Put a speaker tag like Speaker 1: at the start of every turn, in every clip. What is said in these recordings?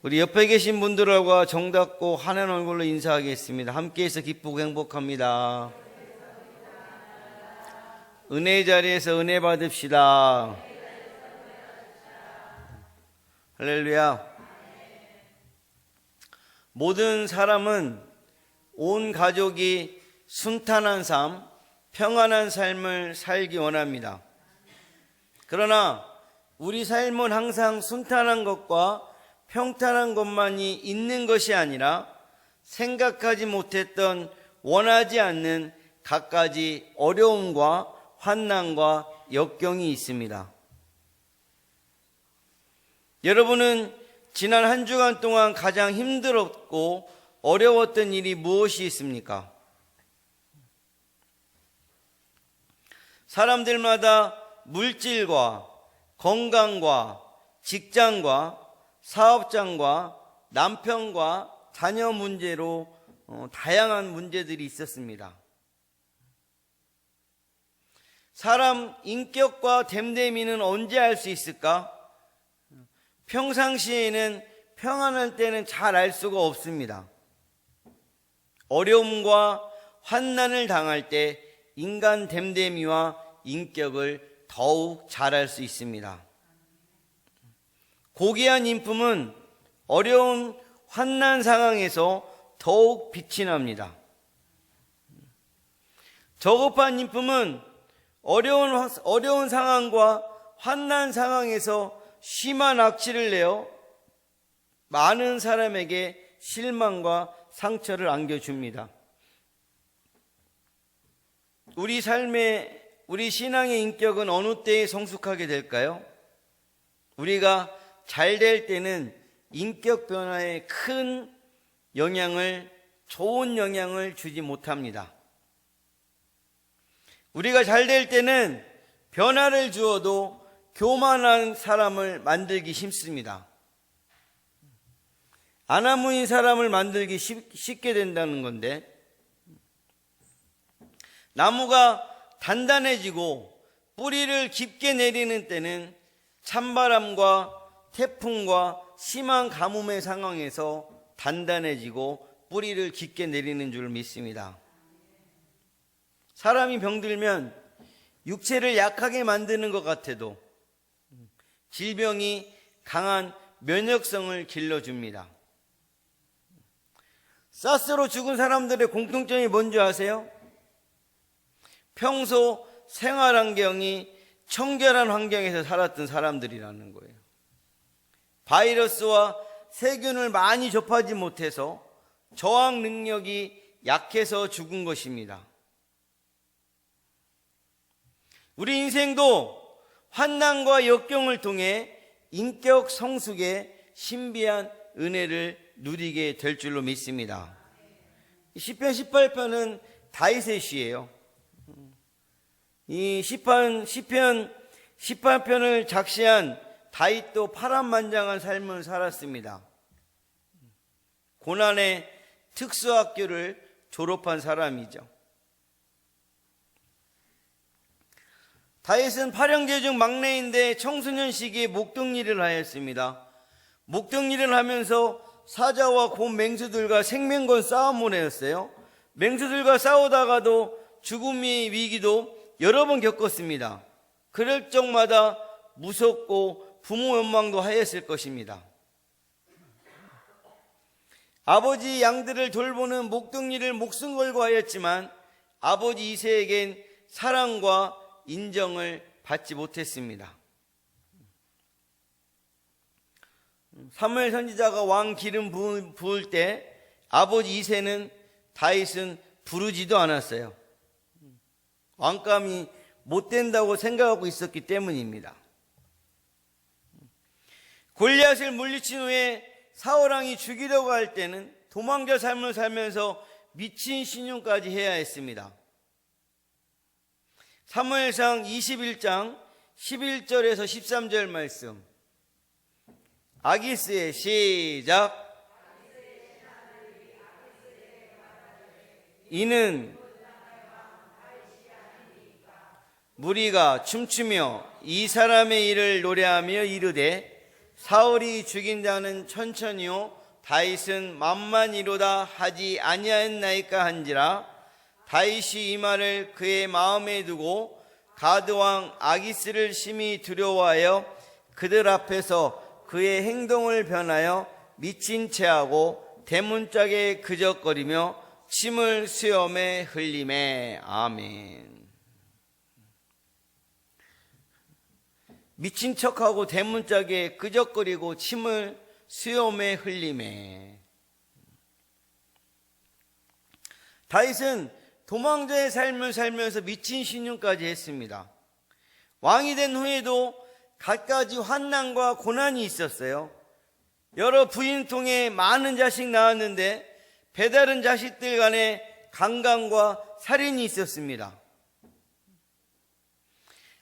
Speaker 1: 우리 옆에 계신 분들과 정답고 환한 얼굴로 인사하겠습니다. 함께해서 기쁘고 행복합니다. 은혜의 자리에서 은혜 받읍시다. 할렐루야. 모든 사람은 온 가족이 순탄한 삶, 평안한 삶을 살기 원합니다. 그러나 우리 삶은 항상 순탄한 것과 평탄한 것만이 있는 것이 아니라 생각하지 못했던 원하지 않는 갖가지 어려움과 환난과 역경이 있습니다. 여러분은 지난 한 주간 동안 가장 힘들었고 어려웠던 일이 무엇이 있습니까? 사람들마다 물질과 건강과 직장과 사업장과 남편과 자녀 문제로 다양한 문제들이 있었습니다. 사람 인격과 됨됨이는 언제 알 수 있을까? 평상시에는 평안할 때는 잘 알 수가 없습니다. 어려움과 환난을 당할 때 인간 됨됨이와 인격을 더욱 잘 알 수 있습니다. 고귀한 인품은 어려운 환난 상황에서 더욱 빛이 납니다. 저급한 인품은 어려운 상황과 환난 상황에서 심한 악취를 내어 많은 사람에게 실망과 상처를 안겨줍니다. 우리 신앙의 인격은 어느 때에 성숙하게 될까요? 우리가 잘 될 때는 인격 변화에 좋은 영향을 주지 못합니다. 우리가 잘 될 때는 변화를 주어도 교만한 사람을 만들기 쉽습니다. 아나무인 사람을 만들기 쉽게 된다는 건데, 나무가 단단해지고 뿌리를 깊게 내리는 때는 찬바람과 태풍과 심한 가뭄의 상황에서 단단해지고 뿌리를 깊게 내리는 줄 믿습니다. 사람이 병들면 육체를 약하게 만드는 것 같아도 질병이 강한 면역성을 길러줍니다. 사스로 죽은 사람들의 공통점이 뭔지 아세요? 평소 생활 환경이 청결한 환경에서 살았던 사람들이라는 거예요. 바이러스와 세균을 많이 접하지 못해서 저항 능력이 약해서 죽은 것입니다. 우리 인생도 환난과 역경을 통해 인격 성숙의 신비한 은혜를 누리게 될 줄로 믿습니다. 시편 18편은 다윗의 시예요. 이 시편 18편을 작시한 다윗도 파란만장한 삶을 살았습니다. 고난의 특수학교를 졸업한 사람이죠. 다윗은 8형제 중 막내인데 청소년 시기에 목동일을 하였습니다. 목동일을 하면서 사자와 곰 맹수들과 생명건 싸움을 했어요. 맹수들과 싸우다가도 죽음의 위기도 여러 번 겪었습니다. 그럴 적마다 무섭고 부모 원망도 하였을 것입니다. 아버지 양들을 돌보는 목동일을 목숨 걸고 하였지만 아버지 이새에겐 사랑과 인정을 받지 못했습니다. 사무엘 선지자가 왕 기름 부을 때 아버지 이새는 다윗은 부르지도 않았어요. 왕감이 못 된다고 생각하고 있었기 때문입니다. 골리앗을 물리친 후에 사울왕이 죽이려고 할 때는 도망자 삶을 살면서 미친 신용까지 해야 했습니다. 사무엘상 21장 11절에서 13절 말씀, 아기스의 시작. 이는 무리가 춤추며 이 사람의 일을 노래하며 이르되 사울이 죽인 자는 천천히요 다윗은 만만이로다 하지 아니하였나이까 한지라. 다윗이 이 말을 그의 마음에 두고 가드 왕 아기스를 심히 두려워하여 그들 앞에서 그의 행동을 변하여 미친 채하고 대문짝에 그적거리며 침을 수염에 흘리매. 아멘. 미친 척하고 대문짝에 끄적거리고 침을 수염에 흘리매. 다윗은 도망자의 삶을 살면서 미친 신용까지 했습니다. 왕이 된 후에도 갖가지 환난과 고난이 있었어요. 여러 부인 통해 많은 자식 낳았는데 배다른 자식들 간에 강간과 살인이 있었습니다.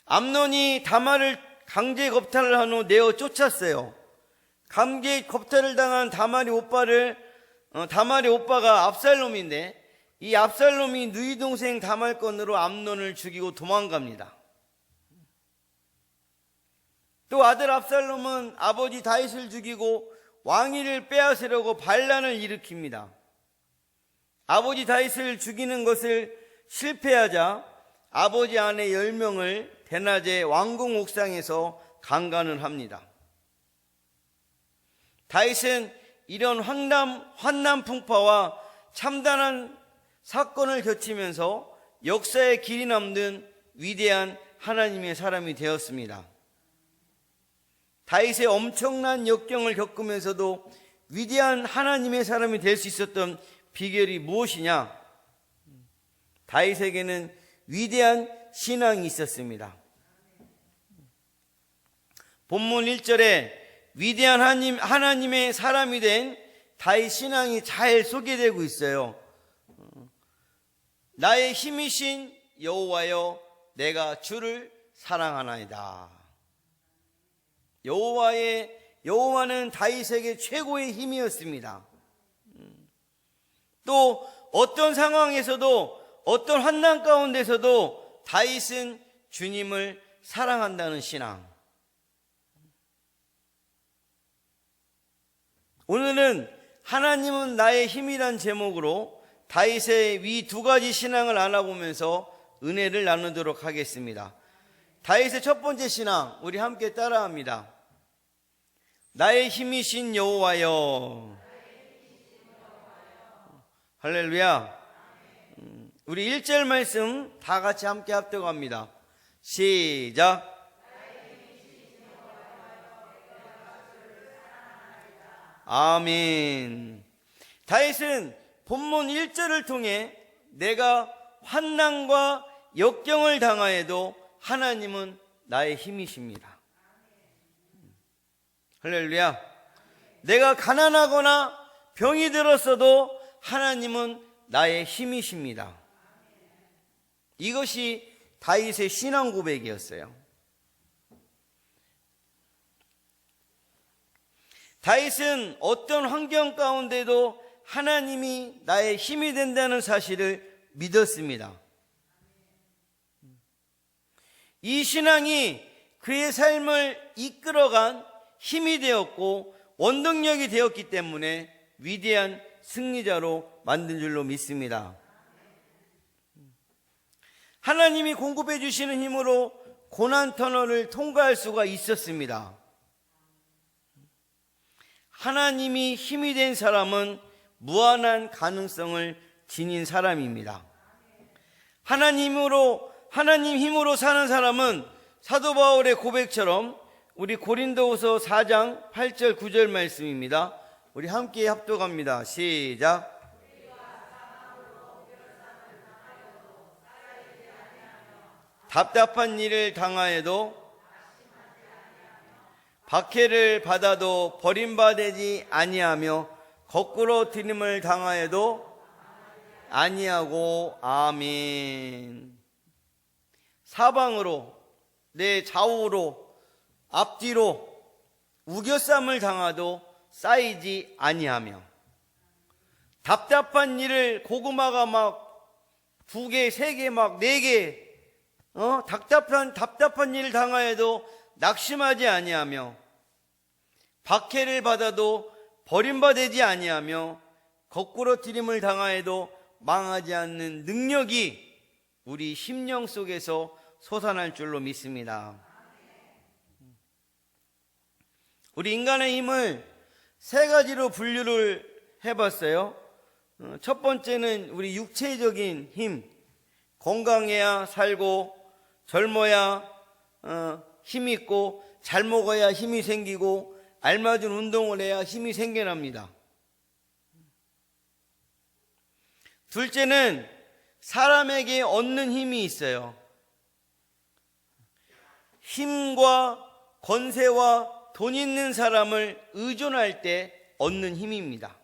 Speaker 1: 암논이 다말을 강제 겁탈을 한 후 내어 쫓았어요. 강제 겁탈을 당한 다말의 오빠가 압살롬인데 이 압살롬이 누이 동생 다말 건으로 암논을 죽이고 도망갑니다. 또 아들 압살롬은 아버지 다윗을 죽이고 왕위를 빼앗으려고 반란을 일으킵니다. 아버지 다윗을 죽이는 것을 실패하자 아버지 아내 10명을 대낮에 왕궁 옥상에서 강간을 합니다. 다윗은 이런 환난 풍파와 참담한 사건을 겪으면서 역사에 길이 남는 위대한 하나님의 사람이 되었습니다. 다윗의 엄청난 역경을 겪으면서도 위대한 하나님의 사람이 될 수 있었던 비결이 무엇이냐? 다윗에게는 위대한 신앙이 있었습니다. 본문 1절에 위대한 하나님의 사람이 된 다윗 신앙이 잘 소개되고 있어요. 나의 힘이신 여호와여 내가 주를 사랑하나이다. 여호와는 다윗에게 최고의 힘이었습니다. 또 어떤 상황에서도 어떤 환난 가운데서도 다윗은 주님을 사랑한다는 신앙. 오늘은 하나님은 나의 힘이란 제목으로 다윗의 위 두 가지 신앙을 알아보면서 은혜를 나누도록 하겠습니다. 다윗의 첫 번째 신앙, 우리 함께 따라합니다. 나의 힘이신 여호와여. 할렐루야. 우리 1절 말씀 다 같이 함께 합독합니다. 시작. 아멘. 다윗은 본문 1절을 통해 내가 환난과 역경을 당하여도 하나님은 나의 힘이십니다. 할렐루야. 내가 가난하거나 병이 들었어도 하나님은 나의 힘이십니다. 이것이 다윗의 신앙 고백이었어요. 다윗은 어떤 환경 가운데도 하나님이 나의 힘이 된다는 사실을 믿었습니다. 이 신앙이 그의 삶을 이끌어간 힘이 되었고 원동력이 되었기 때문에 위대한 승리자로 만든 줄로 믿습니다. 하나님이 공급해 주시는 힘으로 고난 터널을 통과할 수가 있었습니다. 하나님이 힘이 된 사람은 무한한 가능성을 지닌 사람입니다. 하나님 힘으로 사는 사람은 사도 바울의 고백처럼 우리 고린도후서 4장 8절 9절 말씀입니다. 우리 함께 합독합니다. 시작. 답답한 일을 당하여도 박해를 받아도 버림받지 아니하며 거꾸로 들림을 당하여도 아니하고. 아멘. 사방으로 내 좌우로 앞뒤로 우겨쌈을 당하도 쌓이지 아니하며 답답한 일을 고구마가 막 2개, 3개, 막 4개 답답한 일을 당하여도 낙심하지 아니하며 박해를 받아도 버림받지 아니하며 거꾸러뜨림을 당하여도 망하지 않는 능력이 우리 심령 속에서 솟아날 줄로 믿습니다. 우리 인간의 힘을 세 가지로 분류를 해봤어요. 첫 번째는 우리 육체적인 힘, 건강해야 살고 젊어야 힘이 있고 잘 먹어야 힘이 생기고 알맞은 운동을 해야 힘이 생겨납니다. 둘째는 사람에게 얻는 힘이 있어요. 힘과 권세와 돈 있는 사람을 의존할 때 얻는 힘입니다.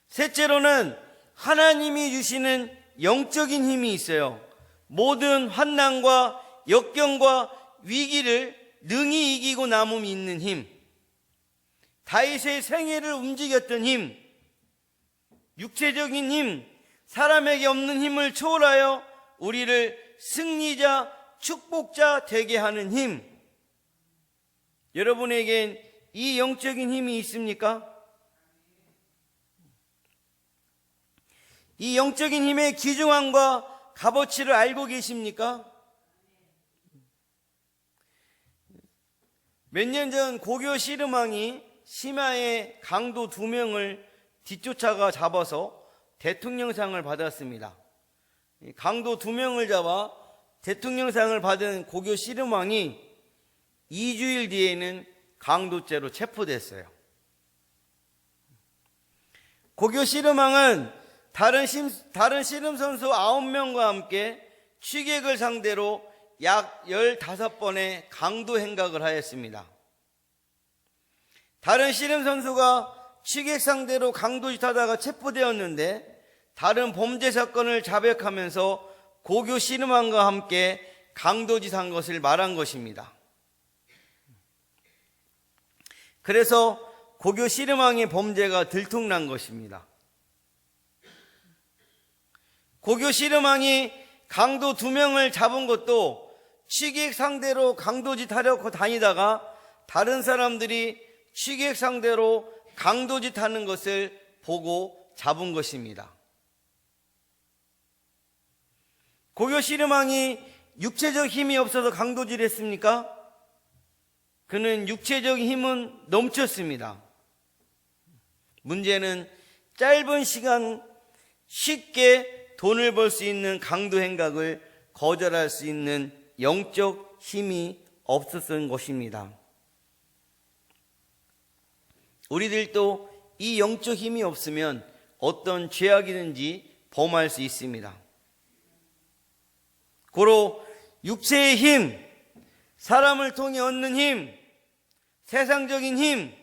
Speaker 1: 셋째로는 하나님이 주시는 영적인 힘이 있어요. 모든 환난과 역경과 위기를 능히 이기고 남음이 있는 힘, 다윗의 생애를 움직였던 힘, 육체적인 힘, 사람에게 없는 힘을 초월하여 우리를 승리자, 축복자 되게 하는 힘. 여러분에겐 이 영적인 힘이 있습니까? 이 영적인 힘의 귀중함과 값어치를 알고 계십니까? 몇 년 전 고교 씨름왕이 심야에 강도 2명을 뒤쫓아가 잡아서 대통령상을 받았습니다. 강도 2명을 잡아 대통령상을 받은 고교 씨름왕이 2주일 뒤에는 강도죄로 체포됐어요. 고교 씨름왕은 다른 씨름 선수 9명과 함께 취객을 상대로 약 15번의 강도 행각을 하였습니다. 다른 씨름 선수가 취객 상대로 강도짓하다가 체포되었는데 다른 범죄 사건을 자백하면서 고교 씨름왕과 함께 강도짓한 것을 말한 것입니다. 그래서 고교 씨름왕의 범죄가 들통난 것입니다. 고교 씨름왕이 강도 2명을 잡은 것도 취객 상대로 강도짓 하려고 다니다가 다른 사람들이 취객 상대로 강도짓 하는 것을 보고 잡은 것입니다. 고교 씨름왕이 육체적 힘이 없어서 강도질 했습니까? 그는 육체적인 힘은 넘쳤습니다. 문제는 짧은 시간 쉽게 돈을 벌 수 있는 강도 행각을 거절할 수 있는 영적 힘이 없었던 것입니다. 우리들도 이 영적 힘이 없으면 어떤 죄악이든지 범할 수 있습니다. 고로 육체의 힘, 사람을 통해 얻는 힘, 세상적인 힘,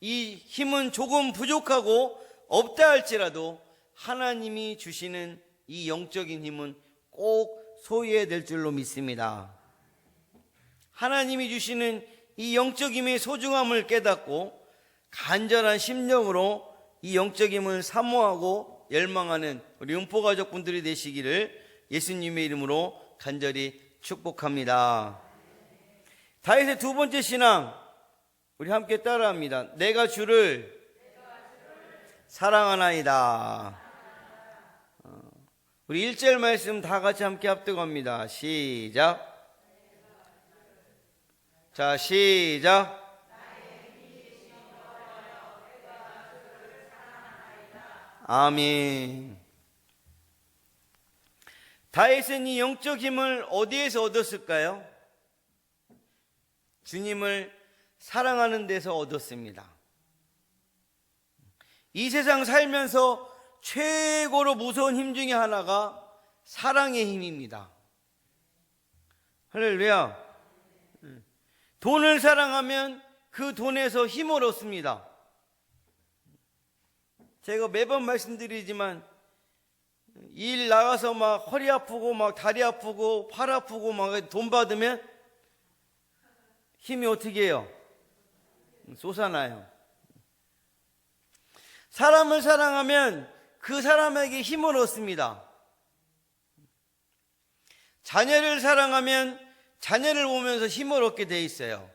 Speaker 1: 이 힘은 조금 부족하고 없다 할지라도 하나님이 주시는 이 영적인 힘은 꼭 소유해야 될 줄로 믿습니다. 하나님이 주시는 이 영적 힘의 소중함을 깨닫고 간절한 심령으로 이 영적 힘을 사모하고 열망하는 우리 음포가족분들이 되시기를 예수님의 이름으로 간절히 축복합니다. 다윗의 두 번째 신앙, 우리 함께 따라합니다. 내가 주를 사랑하나이다. 우리 1절 말씀 다 같이 함께 합독합니다. 시작. 자, 시작. 아멘. 다윗은 이 영적 힘을 어디에서 얻었을까요? 주님을 사랑하는 데서 얻었습니다. 이 세상 살면서 최고로 무서운 힘 중에 하나가 사랑의 힘입니다. 할렐루야. 돈을 사랑하면 그 돈에서 힘을 얻습니다. 제가 매번 말씀드리지만 일 나가서 막 허리 아프고 막 다리 아프고 팔 아프고 막 돈 받으면 힘이 어떻게 해요? 솟아나요. 사람을 사랑하면 그 사람에게 힘을 얻습니다. 자녀를 사랑하면 자녀를 보면서 힘을 얻게 돼 있어요.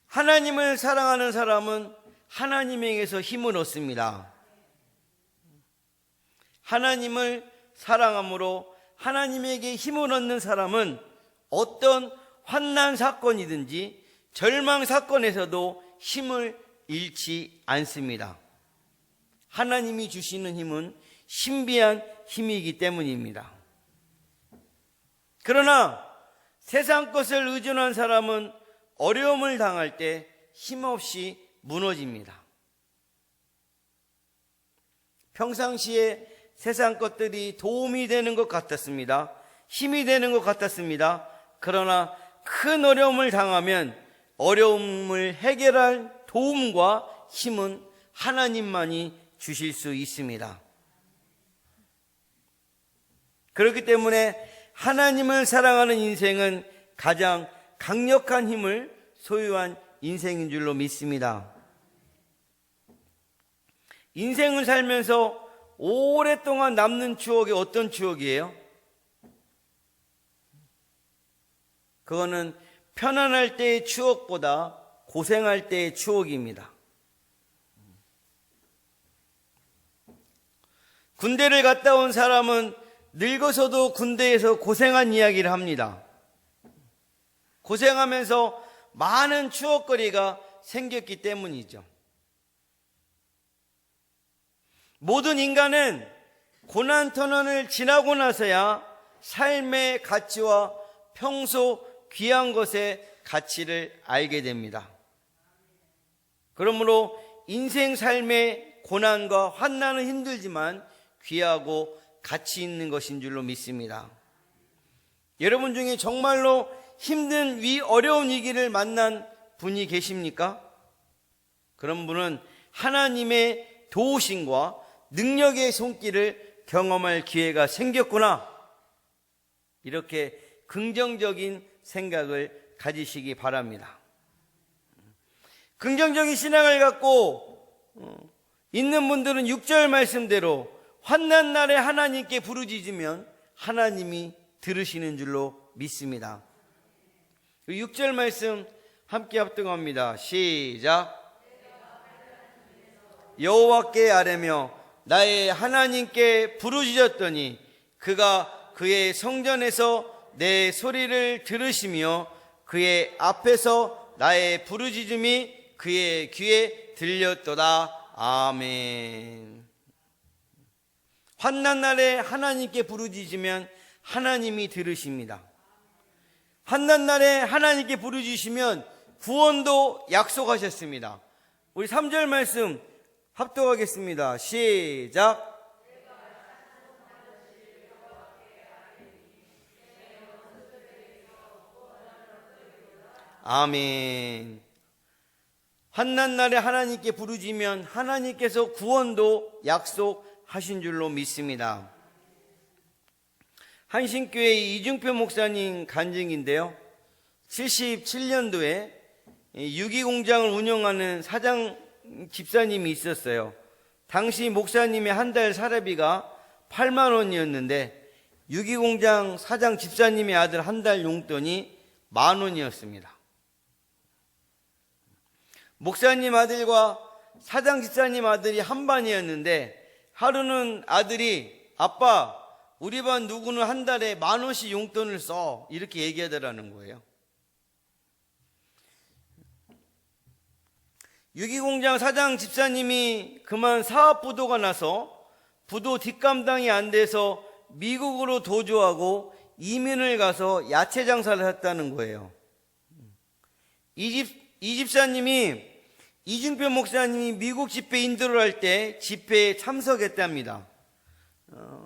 Speaker 1: 하나님을 사랑하는 사람은 하나님에게서 힘을 얻습니다. 하나님을 사랑함으로 하나님에게 힘을 얻는 사람은 어떤 환난 사건이든지 절망 사건에서도 힘을 잃지 않습니다. 하나님이 주시는 힘은 신비한 힘이기 때문입니다. 그러나 세상 것을 의존한 사람은 어려움을 당할 때 힘없이 무너집니다. 평상시에 세상 것들이 도움이 되는 것 같았습니다. 힘이 되는 것 같았습니다. 그러나 큰 어려움을 당하면 어려움을 해결할 도움과 힘은 하나님만이 주실 수 있습니다. 그렇기 때문에 하나님을 사랑하는 인생은 가장 강력한 힘을 소유한 인생인 줄로 믿습니다. 인생을 살면서 오랫동안 남는 추억이 어떤 추억이에요? 그거는 편안할 때의 추억보다 고생할 때의 추억입니다. 군대를 갔다 온 사람은 늙어서도 군대에서 고생한 이야기를 합니다. 고생하면서 많은 추억거리가 생겼기 때문이죠. 모든 인간은 고난터널을 지나고 나서야 삶의 가치와 평소 귀한 것의 가치를 알게 됩니다. 그러므로 인생 삶의 고난과 환난은 힘들지만 귀하고 가치 있는 것인 줄로 믿습니다. 여러분 중에 정말로 힘든 어려운 위기를 만난 분이 계십니까? 그런 분은 하나님의 도우심과 능력의 손길을 경험할 기회가 생겼구나, 이렇게 긍정적인 생각을 가지시기 바랍니다. 긍정적인 신앙을 갖고 있는 분들은 6절 말씀대로 환난 날에 하나님께 부르짖으면 하나님이 들으시는 줄로 믿습니다. 6절 말씀 함께 합독합니다. 시작. 여호와께 아뢰며 나의 하나님께 부르짖었더니 그가 그의 성전에서 내 소리를 들으시며 그의 앞에서 나의 부르짖음이 그의 귀에 들렸도다. 아멘. 환난 날에 하나님께 부르짖으면 하나님이 들으십니다. 환난 날에 하나님께 부르짖으시면 구원도 약속하셨습니다. 우리 3절 말씀 합독하겠습니다. 시작. 아멘. 환난 날에 하나님께 부르짖으면 하나님께서 구원도 약속하신 줄로 믿습니다. 한신교회 이중표 목사님 간증인데요, 77년도에 유기공장을 운영하는 사장 집사님이 있었어요. 당시 목사님의 한 달 사례비가 8만 원이었는데 유기공장 사장 집사님의 아들 한 달 용돈이 10,000원이었습니다. 목사님 아들과 사장 집사님 아들이 한 반이었는데 하루는 아들이 아빠, 우리 반 누구는 한 달에 10,000원씩 용돈을 써, 이렇게 얘기하더라는 거예요. 유기공장 사장 집사님이 그만 사업부도가 나서 부도 뒷감당이 안 돼서 미국으로 도주하고 이민을 가서 야채 장사를 했다는 거예요. 이 집사님이 이중표 목사님이 미국 집회 인도를 할 때 집회에 참석했답니다.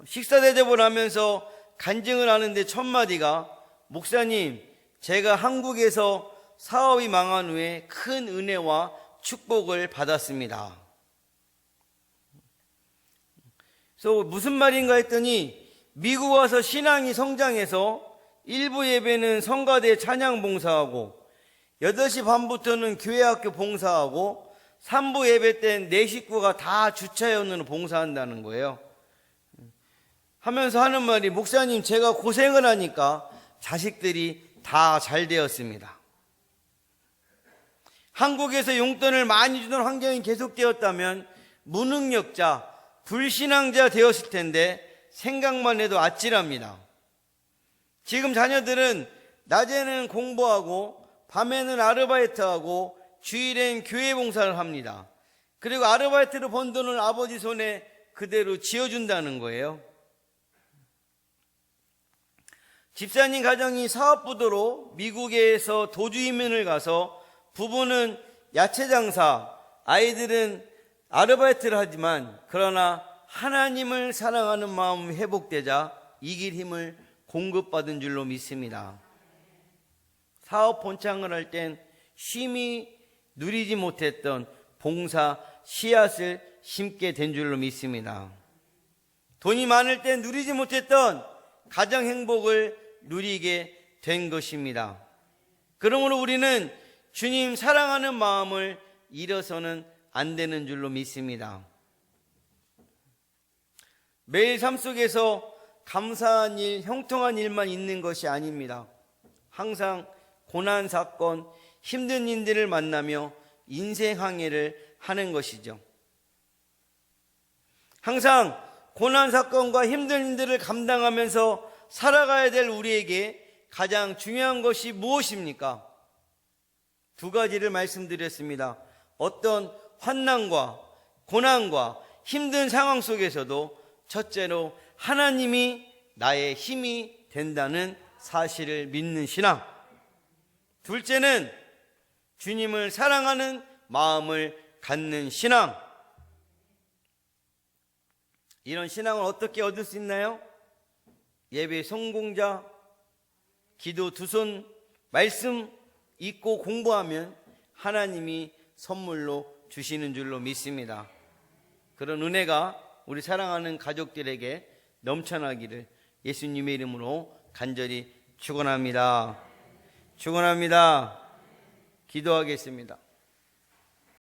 Speaker 1: 식사 대접을 하면서 간증을 하는데 첫 마디가, 목사님, 제가 한국에서 사업이 망한 후에 큰 은혜와 축복을 받았습니다. 그래서 무슨 말인가 했더니 미국 와서 신앙이 성장해서 일부 예배는 성가대 찬양 봉사하고 8시 반부터는 교회 학교 봉사하고 3부 예배 땐 내 식구가 다 주차연으로 봉사한다는 거예요. 하면서 하는 말이, 목사님, 제가 고생을 하니까 자식들이 다 잘 되었습니다. 한국에서 용돈을 많이 주던 환경이 계속되었다면 무능력자, 불신앙자 되었을 텐데 생각만 해도 아찔합니다. 지금 자녀들은 낮에는 공부하고 밤에는 아르바이트하고 주일엔 교회 봉사를 합니다. 그리고 아르바이트로 번 돈을 아버지 손에 그대로 쥐어준다는 거예요. 집사님 가정이 사업부도로 미국에서 도주 이민을 가서 부부는 야채 장사, 아이들은 아르바이트를 하지만 그러나 하나님을 사랑하는 마음이 회복되자 이길 힘을 공급받은 줄로 믿습니다. 사업 본창을 할 땐 쉼이 누리지 못했던 봉사 씨앗을 심게 된 줄로 믿습니다. 돈이 많을 땐 누리지 못했던 가정 행복을 누리게 된 것입니다. 그러므로 우리는 주님 사랑하는 마음을 잃어서는 안 되는 줄로 믿습니다. 매일 삶 속에서 감사한 일, 형통한 일만 있는 것이 아닙니다. 항상 고난 사건, 힘든 일들을 만나며 인생 항해를 하는 것이죠. 항상 고난 사건과 힘든 일들을 감당하면서 살아가야 될 우리에게 가장 중요한 것이 무엇입니까? 두 가지를 말씀드렸습니다. 어떤 환난과 고난과 힘든 상황 속에서도 첫째로 하나님이 나의 힘이 된다는 사실을 믿는 신앙. 둘째는 주님을 사랑하는 마음을 갖는 신앙. 이런 신앙을 어떻게 얻을 수 있나요? 예배 성공자, 기도 두 손, 말씀 읽고 공부하면 하나님이 선물로 주시는 줄로 믿습니다. 그런 은혜가 우리 사랑하는 가족들에게 넘쳐나기를 예수님의 이름으로 간절히 축원합니다. 축원합니다. 기도하겠습니다.